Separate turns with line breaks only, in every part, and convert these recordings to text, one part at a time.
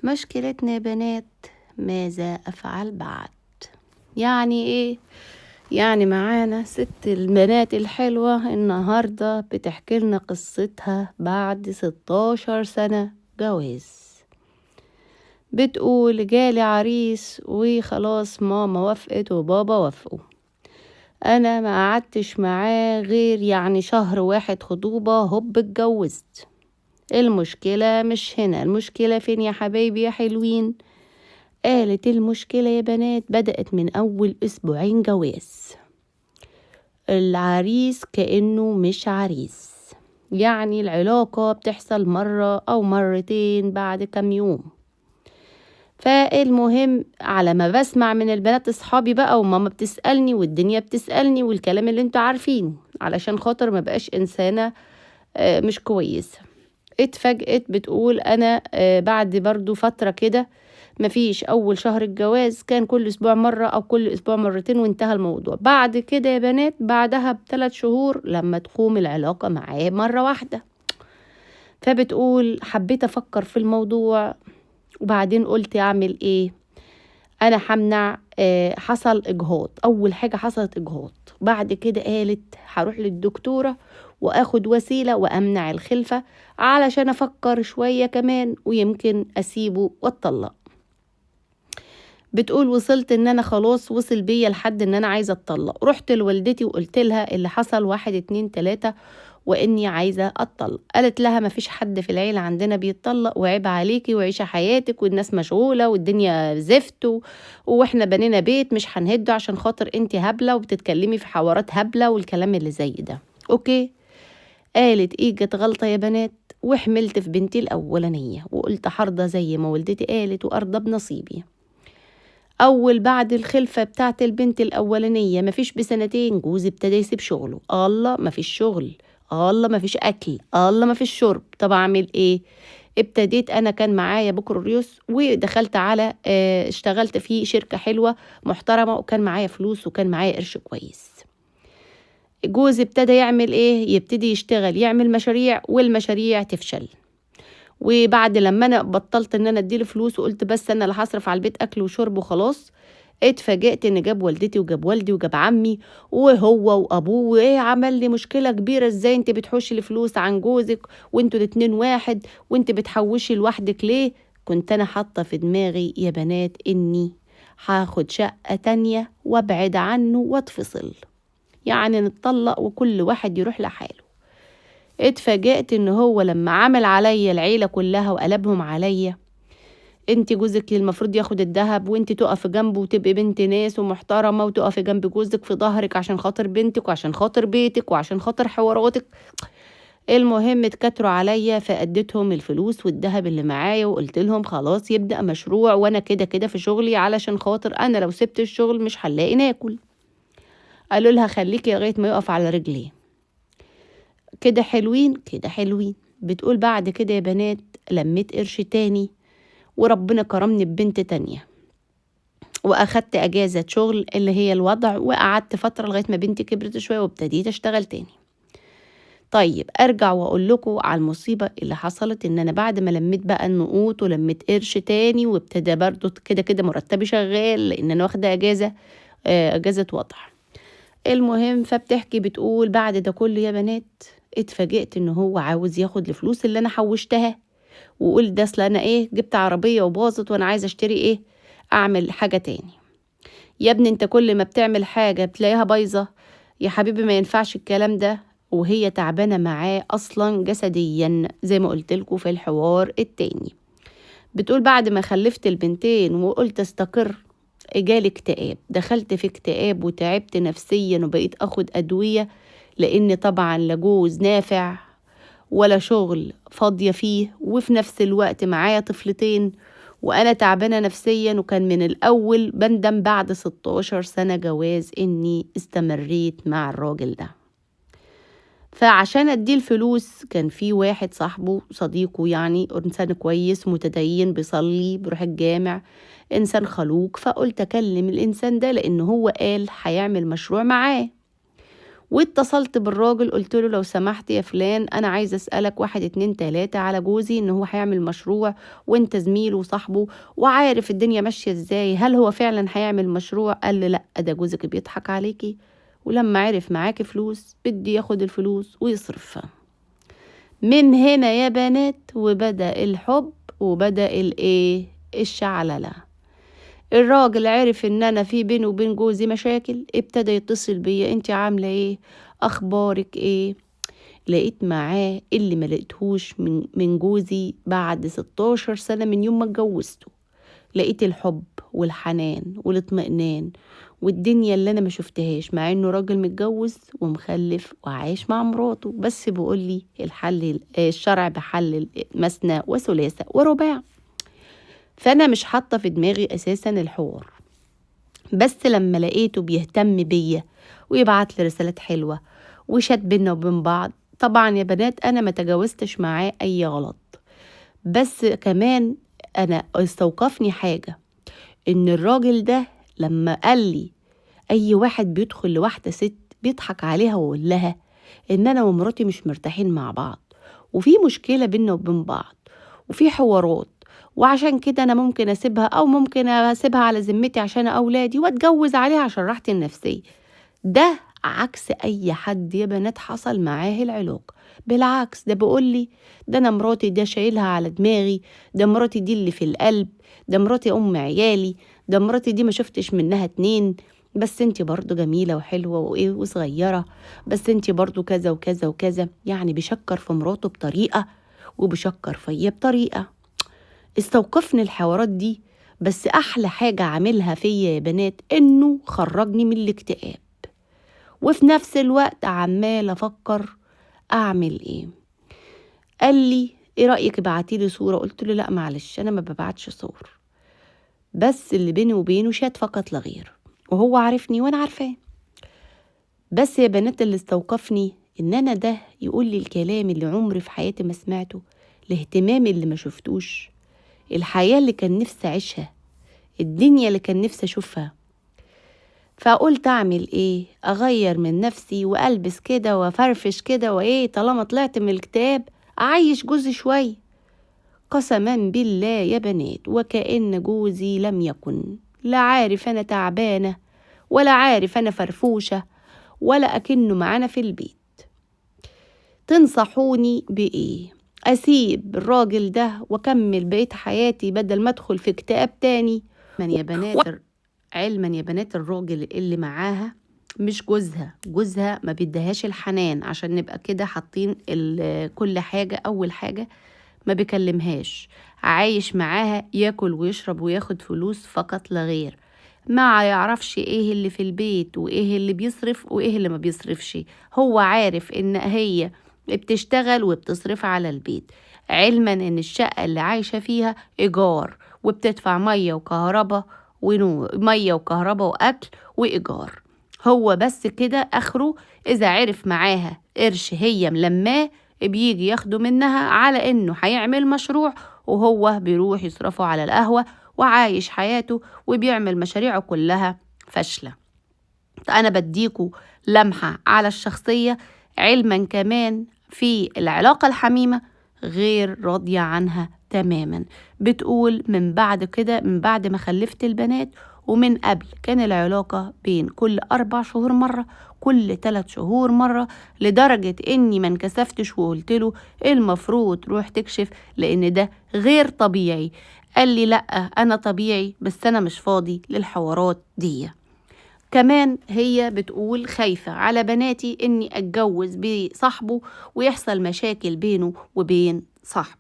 مشكلتنا يا بنات، ماذا أفعل بعد؟ يعني إيه؟ يعني معانا ست البنات الحلوة النهاردة بتحكي لنا قصتها بعد 16 سنة جواز. بتقول جالي عريس وخلاص ماما وافقت وبابا وافقوا. أنا ما قعدتش معاه غير يعني شهر واحد خطوبة، هوب اتجوزت. المشكلة مش هنا، المشكلة فين يا حبايبي يا حلوين؟ قالت المشكلة يا بنات بدأت من أول أسبوعين جواز. العريس كأنه مش عريس، يعني العلاقة بتحصل مرة أو مرتين بعد كام يوم. فالمهم على ما بسمع من البنات أصحابي بقى، وماما بتسألني والدنيا بتسألني والكلام اللي انتوا عارفينه، علشان خاطر ما بقاش إنسانة مش كويسة. اتفاجئت بتقول أنا بعد برضو فترة كده، مفيش أول شهر الجواز كان كل أسبوع مرة أو كل أسبوع مرتين وانتهى الموضوع. بعد كده يا بنات بعدها ب3 شهور لما تقوم العلاقة معاه مرة واحدة. فبتقول حبيت أفكر في الموضوع وبعدين قلت أعمل إيه؟ أنا همنع. حصل إجهاض، أول حاجة حصلت إجهاض. بعد كده قالت هروح للدكتورة وأخد وسيلة وأمنع الخلفة علشان أفكر شوية كمان ويمكن أسيبه وأتطلق. بتقول وصلت ان انا خلاص وصل بيا لحد ان انا عايزة اتطلق. رحت لوالدتي وقلت لها اللي حصل 1 2 3 واني عايزة اتطلق. قالت لها مفيش حد في العيلة عندنا بيتطلق، وعيب عليكي وعيشة حياتك، والناس مشغولة والدنيا زفت واحنا بنينا بيت مش هنهده عشان خاطر انتي هبلة وبتتكلمي في حوارات هبلة والكلام اللي زي ده. اوكي. قالت ايه جت غلطة يا بنات، وحملت في بنتي الاولانية وقلت حرضى زي ما والدتي قالت وارضى بنصيبي. أول بعد الخلفة بتاعت البنت الأولانية مفيش بسنتين جوزي ابتدى يسيب شغله. الله مفيش شغل، الله مفيش أكل، الله مفيش شرب. طب أعمل إيه؟ ابتديت أنا كان معايا بكالوريوس ودخلت على اشتغلت في شركة حلوة محترمة وكان معايا فلوس وكان معايا قرش كويس. جوزي ابتدى يعمل إيه؟ يبتدي يشتغل يعمل مشاريع والمشاريع تفشل. وبعد لما انا بطلت ان انا اديله فلوس وقلت بس انا اللي هصرف على البيت اكل وشرب وخلاص، اتفاجئت ان جاب والدتي وجاب والدي وجاب عمي وهو وابوه، وايه عمل لي مشكله كبيره. ازاي انت بتحوشي الفلوس عن جوزك وانتوا الاتنين واحد وانت بتحوشي لوحدك ليه؟ كنت انا حاطه في دماغي يا بنات اني هاخد شقه تانية وابعد عنه واتفصل، يعني نتطلق وكل واحد يروح لحاله. اتفاجئت ان هو لما عمل عليا العيلة كلها وقلبهم عليا، انت جوزك المفروض ياخد الذهب وانت تقف جنبه وتبقي بنت ناس ومحترمة وتقفي جنب جوزك في ظهرك عشان خاطر بنتك وعشان خاطر بيتك وعشان خاطر حواراتك. المهم اتكتروا عليا فأديتهم الفلوس والذهب اللي معايا وقلت لهم خلاص يبدأ مشروع وانا كده كده في شغلي، علشان خاطر انا لو سبت الشغل مش هنلاقي ناكل. قالوا لها خليكي لغاية ما يقف على رجليه. كده حلوين كده حلوين. بتقول بعد كده يا بنات لميت قرش تاني وربنا كرمني ببنت تانية واخدت اجازة شغل اللي هي الوضع، وقعدت فترة لغاية ما بنتي كبرت شوية وابتديت اشتغل تاني. طيب ارجع واقول لكم على المصيبة اللي حصلت، ان انا بعد ما لميت بقى النقوط ولميت قرش تاني وابتدى برضو كده كده مرتبي شغال لان انا واخدة اجازة وضع. المهم فبتحكي بتقول بعد ده كله يا بنات اتفاجئت ان هو عاوز ياخد الفلوس اللي انا حوشتها وقول ده اصل انا ايه جبت عربية وباظت وانا عايزة اشتري ايه اعمل حاجة تاني. يا ابني انت كل ما بتعمل حاجة بتلاقيها بايظة يا حبيبي، ما ينفعش الكلام ده. وهي تعبانة معاه اصلا جسديا زي ما قلت لكم في الحوار التاني. بتقول بعد ما خلفت البنتين وقلت استقر جالي اكتئاب، دخلت في اكتئاب وتعبت نفسيا وبقيت اخد ادوية، لان طبعا لا جوز نافع ولا شغل فاضية فيه، وفي نفس الوقت معايا طفلتين وانا تعبانة نفسيا. وكان من الاول بندم بعد 16 سنة جواز اني استمريت مع الراجل ده. فعشان اديه الفلوس كان في واحد صاحبه صديقه، يعني انسان كويس متدين بيصلي بيروح الجامع انسان خلوق، فقلت اكلم الانسان ده لان هو قال هيعمل مشروع معاه واتصلت بالراجل قلت له لو سمحت يا فلان انا عايزه اسالك 1 2 3 على جوزي، ان هو هيعمل مشروع وانت زميله وصاحبه وعارف الدنيا ماشيه ازاي، هل هو فعلا هيعمل مشروع؟ قال لي لا، ده جوزك بيضحك عليكي، ولما عرف معاكي فلوس بدي ياخد الفلوس ويصرفها. من هنا يا بنات وبدأ الحب وبدأ الشعللة. الراجل عرف ان انا في بيني وبين جوزي مشاكل، ابتدى يتصل بيا، انت عاملة ايه، اخبارك ايه. لقيت معاه اللي ما لقيتهوش من جوزي بعد 16 سنة من يوم ما اتجوزته. لقيت الحب والحنان والاطمئنان والدنيا اللي انا ما شفتهاش، مع انه راجل متجوز ومخلف وعايش مع مراته، بس بيقول لي الشرع بحل مثنى وثلاثة ورباع. فانا مش حاطه في دماغي اساسا الحوار، بس لما لقيته بيهتم بيا ويبعت لي رسالات حلوه وشات بينا وبين بعض، طبعا يا بنات انا ما تجاوزتش معاه اي غلط، بس كمان انا استوقفني حاجه، ان الراجل ده لما قال لي اي واحد بيدخل لواحده ست بيضحك عليها ويقول لها ان انا ومراتي مش مرتاحين مع بعض وفي مشكله بينا وبين بعض وفي حوارات، وعشان كده انا ممكن اسيبها او ممكن اسيبها على ذمتي عشان اولادي واتجوز عليها عشان راحتي النفسيه. ده عكس اي حد يا بنات حصل معاه العلاقه، بالعكس ده بيقول لي ده انا مراتي ده شايلها على دماغي، ده مراتي دي اللي في القلب، ده مراتي ام عيالي، ده مراتي دي ما شفتش منها 2، بس انتي برضو جميله وحلوه وايه وصغيره، بس انتي برضو كذا وكذا وكذا. يعني بيشكر في مراته بطريقه وبيشكر فيا بطريقه. استوقفني الحوارات دي، بس احلى حاجه عاملها فيا يا بنات انه خرجني من الاكتئاب، وفي نفس الوقت عمال افكر اعمل ايه. قال لي ايه رايك ابعتيلي صوره؟ قلت له لا معلش انا ما ببعتش صور، بس اللي بيني وبينه شات فقط لا غير، وهو عارفني وانا عارفاه. بس يا بنات اللي استوقفني ان انا ده يقول لي الكلام اللي عمري في حياتي ما سمعته، الاهتمام اللي ما شفتوش، الحياه اللي كان نفسي اعيشها، الدنيا اللي كان نفسي اشوفها. فقلت اعمل ايه، اغير من نفسي والبس كده وافرفش كده وايه، طالما طلعت من الكتاب اعيش جوزي شويه. قسما بالله يا بنات وكأن جوزي لم يكن، لا عارف انا تعبانه ولا عارف انا فرفوشه ولا اكنه معانا في البيت. تنصحوني بايه؟ اسيب الراجل ده واكمل بقية حياتي بدل ما ادخل في اكتئاب تاني؟ علما يا بنات الراجل اللي معاها مش جوزها ما بيدهاش الحنان، عشان نبقى كده حاطين كل حاجة. اول حاجة ما بيكلمهاش، عايش معاها ياكل ويشرب وياخد فلوس فقط لا غير، ما يعرفش ايه اللي في البيت وايه اللي بيصرف وايه اللي ما بيصرفش. هو عارف ان هي بتشتغل وبتصرف على البيت، علما ان الشقة اللي عايشة فيها ايجار وبتدفع مية وكهرباء مية وكهرباء واكل وايجار. هو بس كده اخره اذا عرف معاها قرش هي ملماه بيجي ياخده منها على انه هيعمل مشروع، وهو بيروح يصرفه على القهوة وعايش حياته وبيعمل مشاريعه كلها فاشلة. أنا بديكوا لمحة على الشخصية، علما كمان في العلاقة الحميمة غير راضية عنها تماما. بتقول من بعد كده، من بعد ما خلفت البنات ومن قبل، كان العلاقة بين كل 4 شهور مرة، كل 3 شهور مرة، لدرجة اني ما انكسفتش وقلت له المفروض تروح تكشف لان ده غير طبيعي. قال لي لا انا طبيعي بس انا مش فاضي للحوارات دي. كمان هي بتقول خايفة على بناتي اني اتجوز بصاحبه ويحصل مشاكل بينه وبين صاحبه،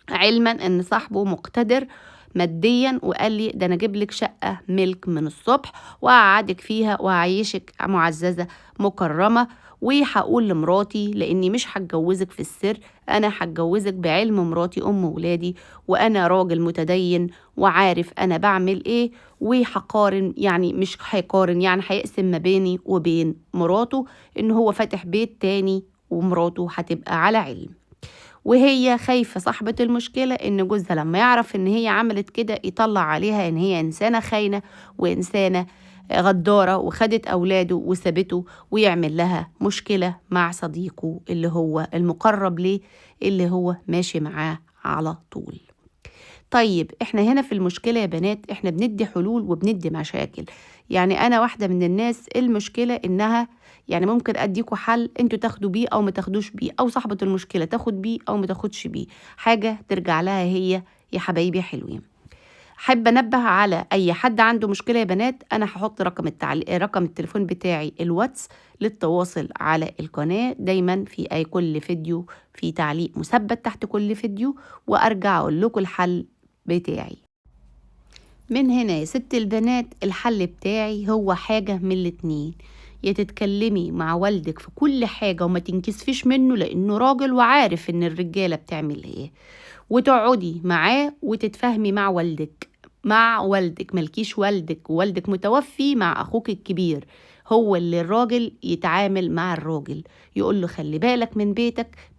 علما ان صاحبه مقتدر ماديا، وقال لي ده انا اجيب لك شقة ملك من الصبح واقعدك فيها واعيشك معززة مكرمة، وهقول لمراتي لاني مش هتجوزك في السر، انا هتجوزك بعلم مراتي ام ولادي، وانا راجل متدين وعارف انا بعمل ايه، وهقارن، يعني مش هيقارن، يعني هيقسم ما بيني وبين مراته ان هو فاتح بيت تاني ومراته هتبقى على علم. وهي خايفة صاحبة المشكلة ان جوزها لما يعرف ان هي عملت كده يطلع عليها ان هي انسانة خاينة وانسانة غدارة وخدت أولاده وسابته ويعمل لها مشكلة مع صديقه اللي هو المقرب ليه اللي هو ماشي معاه على طول. طيب احنا هنا في المشكلة يا بنات احنا بندي حلول وبندي مشاكل. يعني انا واحدة من الناس المشكلة انها يعني ممكن اديكوا حل انتوا تاخدوا بيه او ما تاخدوش بيه، او صاحبة المشكلة تاخد بيه او ما تاخدش بيه، حاجة ترجع لها هي يا حبايبي حلوين. حابة انبه على اي حد عنده مشكلة يا بنات، انا هحط رقم التليفون بتاعي الواتس للتواصل على القناة دايما في اي كل فيديو، في تعليق مثبت تحت كل فيديو، وارجع اقول لكم الحل بتاعي. من هنا يا ست البنات الحل بتاعي هو حاجة من الاتنين، يا تتكلمي مع والدك في كل حاجة وما تنكسفيش منه لانه راجل وعارف ان الرجالة بتعمل ايه، وتقعدي معاه وتتفاهمي مع والدك ملكيش والدك، ووالدك متوفي، مع اخوك الكبير هو اللي الراجل يتعامل مع الراجل، يقول له خلي بالك من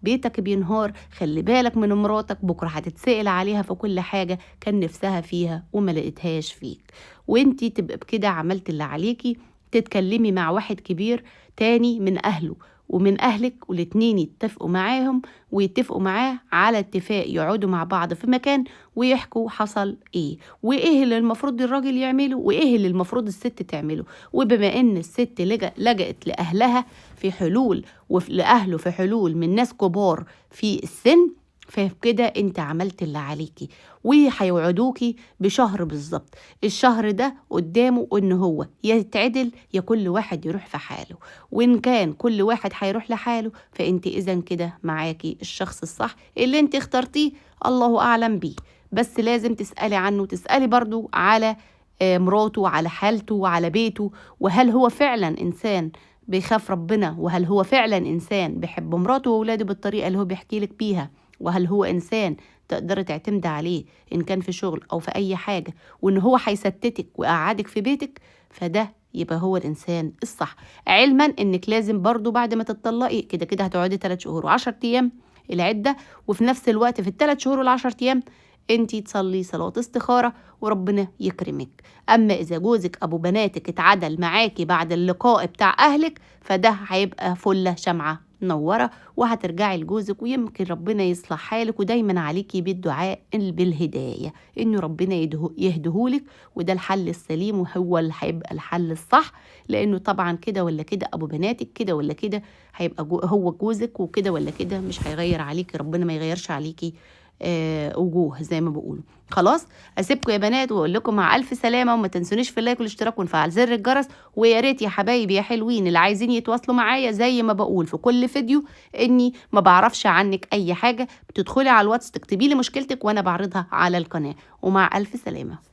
بيتك بينهار، خلي بالك من مراتك بكرة هتتسأل عليها في كل حاجة كان نفسها فيها وما لقيتهاش فيك، وانتي تبقى بكده عملت اللي عليكي. تتكلمي مع واحد كبير تاني من أهله ومن أهلك، والاتنين يتفقوا معاهم ويتفقوا معاه على اتفاق، يقعدوا مع بعض في مكان ويحكوا حصل ايه، وايه اللي المفروض الراجل يعمله وايه اللي المفروض الست تعمله. وبما ان الست لجأت لأهلها في حلول ولأهله في حلول من ناس كبار في السن، فكده انت عملت اللي عليكي، وهيوعدوكي بشهر بالظبط. الشهر ده قدامه ان هو يتعدل يا كل واحد يروح في حاله، وان كان كل واحد هيروح لحاله فانت اذا كده معاكي الشخص الصح اللي انت اخترتيه، الله اعلم بيه. بس لازم تسألي عنه، تسألي برضو على مراته وعلى حالته وعلى بيته، وهل هو فعلا انسان بيخاف ربنا، وهل هو فعلا انسان بيحب مراته واولاده بالطريقة اللي هو بيحكي لك بيها، وهل هو انسان تقدري تعتمدي عليه ان كان في شغل او في اي حاجة، وان هو هيستتك ويقعدك في بيتك، فده يبقى هو الانسان الصح. علما انك لازم برضو بعد ما تتطلقي كده كده هتقعدي 3 شهور و10 ايام العدة، وفي نفس الوقت في ال3 شهور وال10 ايام انتي تصلي صلاة استخارة وربنا يكرمك. اما اذا جوزك ابو بناتك اتعدل معاكي بعد اللقاء بتاع اهلك، فده هيبقى فلة شمعة منورة، وهترجعي لجوزك ويمكن ربنا يصلح حالك. ودايما عليكي بالدعاء بالهداية، انه ربنا يهدهولك، وده الحل السليم وهو اللي هيبقى الحل الصح، لانه طبعا كده ولا كده ابو بناتك كده ولا كده هيبقى هو جوزك، وكده ولا كده مش هيغير عليكي، ربنا ما يغيرش عليكي وجوه زي ما بقولوا. خلاص اسيبكم يا بنات واقول لكم مع الف سلامه، وما تنسونيش في اللايك والاشتراك ونفعل زر الجرس. ويا ريت يا حبايبي يا حلوين اللي عايزين يتواصلوا معايا زي ما بقول في كل فيديو اني ما بعرفش عنك اي حاجه، بتدخلي على الواتس تكتبي لي مشكلتك وانا بعرضها على القناه. ومع الف سلامه.